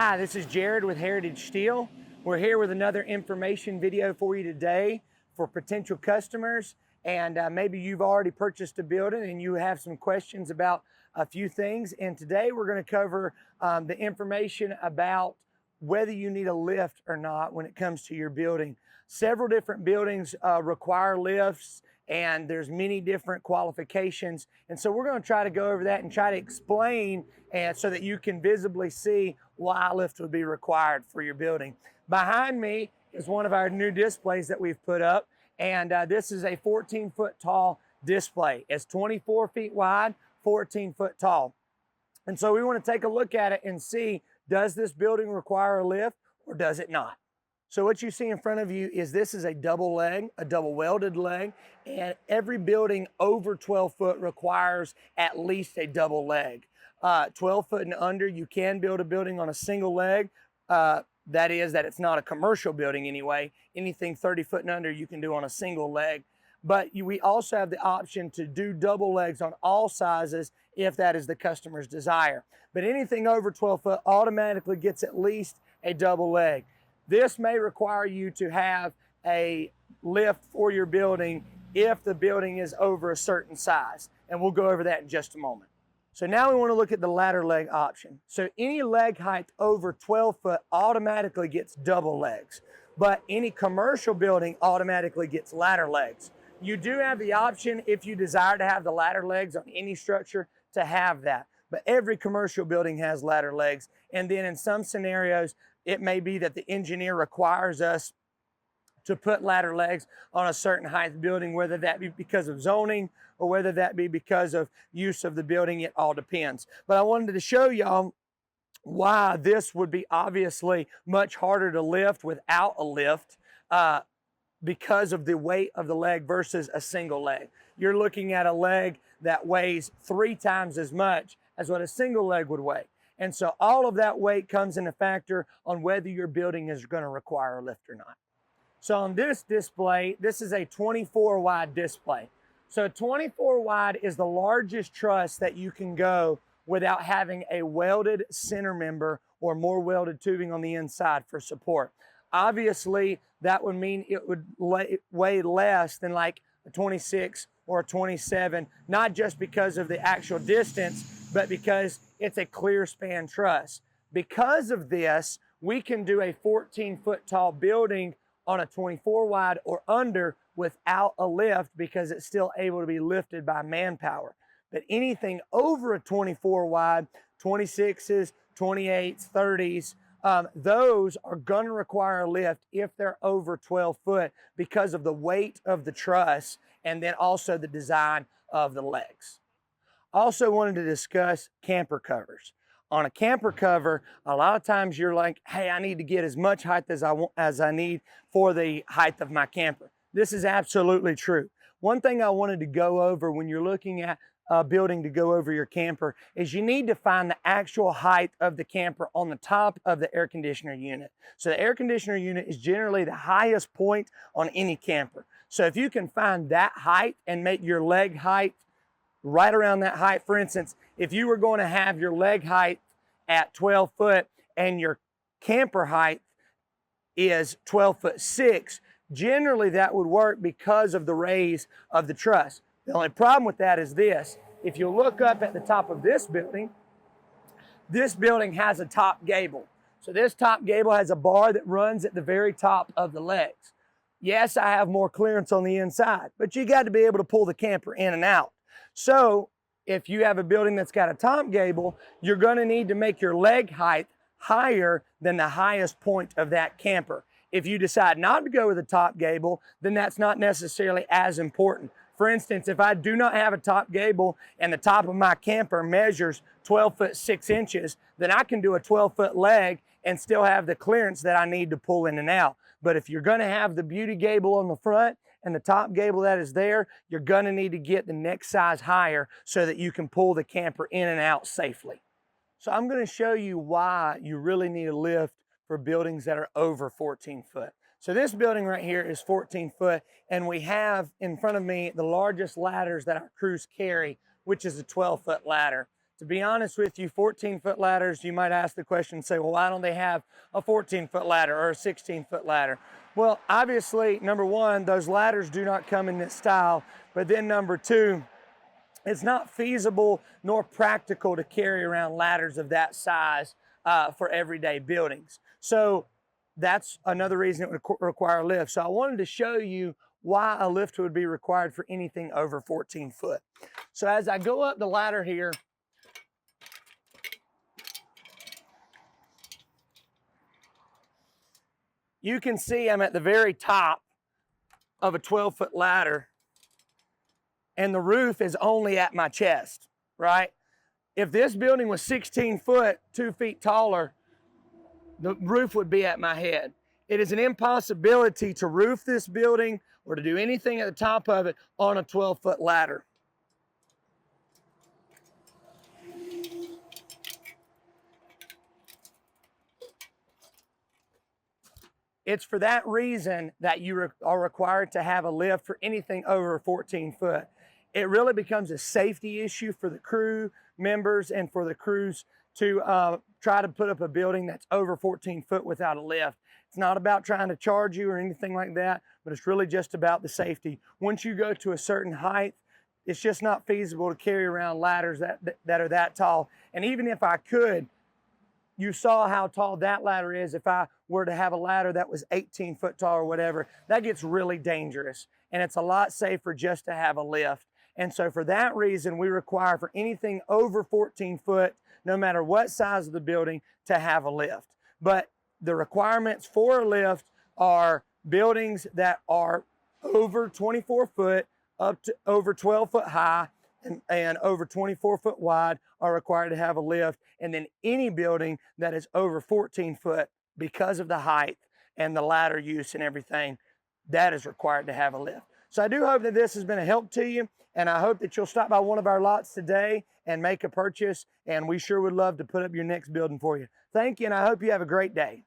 Hi, this is Jared with Heritage Steel. We're here with another information video for you today for potential customers. And maybe you've already purchased a building and you have some questions about a few things. And today we're going to cover the information about whether you need a lift or not when it comes to your building. Several different buildings require lifts, and there's many different qualifications. And so we're going to try to go over that and try to explain so that you can visibly see why a lift would be required for your building. Behind me is one of our new displays that we've put up, and this is a 14-foot tall display. It's 24 feet wide, 14 foot tall. And so we want to take a look at it and see, does this building require a lift or does it not? So what you see in front of you is this is a double leg, a double welded leg, and every building over 12 foot requires at least a double leg. 12 foot and under, you can build a building on a single leg. That is, that it's not a commercial building anyway. Anything 30 foot and under, you can do on a single leg. But we also have the option to do double legs on all sizes if that is the customer's desire. But anything over 12 foot automatically gets at least a double leg. This may require you to have a lift for your building if the building is over a certain size. And we'll go over that in just a moment. So now we want to look at the ladder leg option. So any leg height over 12 foot automatically gets double legs, but any commercial building automatically gets ladder legs. You do have the option, if you desire to have the ladder legs on any structure, to have that. But every commercial building has ladder legs. And then in some scenarios, it may be that the engineer requires us to put ladder legs on a certain height building, whether that be because of zoning or whether that be because of use of the building. It all depends. But I wanted to show y'all why this would be obviously much harder to lift without a lift because of the weight of the leg versus a single leg. You're looking at a leg that weighs 3 times as much as what a single leg would weigh. And so all of that weight comes in a factor on whether your building is going to require a lift or not. So on this display, this is a 24 wide display. So 24 wide is the largest truss that you can go without having a welded center member or more welded tubing on the inside for support. Obviously, that would mean it would weigh less than like a 26 or a 27, not just because of the actual distance, but because it's a clear span truss. Because of this, we can do a 14-foot tall building on a 24 wide or under without a lift because it's still able to be lifted by manpower. But anything over a 24 wide, 26s, 28s, 30s, those are going to require a lift if they're over 12 foot because of the weight of the truss and then also the design of the legs. Also wanted to discuss camper covers. On a camper cover, a lot of times you're like, hey, I need to get as much height as I need for the height of my camper. This is absolutely true. One thing I wanted to go over when you're looking at a building to go over your camper is you need to find the actual height of the camper on the top of the air conditioner unit. So the air conditioner unit is generally the highest point on any camper. So if you can find that height and make your leg height right around that height. For instance, if you were going to have your leg height at 12 foot and your camper height is 12 foot 6, generally that would work because of the raise of the truss. The only problem with that is this. If you look up at the top of this building has a top gable. So this top gable has a bar that runs at the very top of the legs. Yes, I have more clearance on the inside, but you got to be able to pull the camper in and out. So if you have a building that's got a top gable, you're going to need to make your leg height higher than the highest point of that camper. If you decide not to go with a top gable, then that's not necessarily as important. For instance, if I do not have a top gable and the top of my camper measures 12 foot 6 inches, then I can do a 12-foot leg and still have the clearance that I need to pull in and out. But if you're going to have the beauty gable on the front and the top gable that is there, you're going to need to get the next size higher so that you can pull the camper in and out safely. So I'm going to show you why you really need a lift for buildings that are over 14 foot. So this building right here is 14 foot, and we have in front of me the largest ladders that our crews carry, which is a 12-foot ladder. To be honest with you, 14-foot ladders, you might ask the question, say, well, why don't they have a 14-foot ladder or a 16-foot ladder? Well, obviously, number one, those ladders do not come in this style, but then number two, it's not feasible nor practical to carry around ladders of that size for everyday buildings. So that's another reason it would require a lift. So I wanted to show you why a lift would be required for anything over 14 foot. So as I go up the ladder here, you can see I'm at the very top of a 12-foot ladder, and the roof is only at my chest, right? If this building was 16 foot, 2 feet taller, the roof would be at my head. It is an impossibility to roof this building or to do anything at the top of it on a 12-foot ladder. It's for that reason that you are required to have a lift for anything over 14 foot. It really becomes a safety issue for the crew members and for the crews to try to put up a building that's over 14 foot without a lift. It's not about trying to charge you or anything like that, but it's really just about the safety. Once you go to a certain height, it's just not feasible to carry around ladders that are that tall. And even if I could, you saw how tall that ladder is. If I were to have a ladder that was 18 foot tall or whatever, that gets really dangerous. And it's a lot safer just to have a lift. And so for that reason, we require for anything over 14 foot, no matter what size of the building, to have a lift. But the requirements for a lift are buildings that are over 24 foot, up to over 12 foot high, and over 24 foot wide are required to have a lift. And then any building that is over 14 foot, because of the height and the ladder use and everything, that is required to have a lift. So I do hope that this has been a help to you, and I hope that you'll stop by one of our lots today and make a purchase, and we sure would love to put up your next building for you. Thank you, and I hope you have a great day.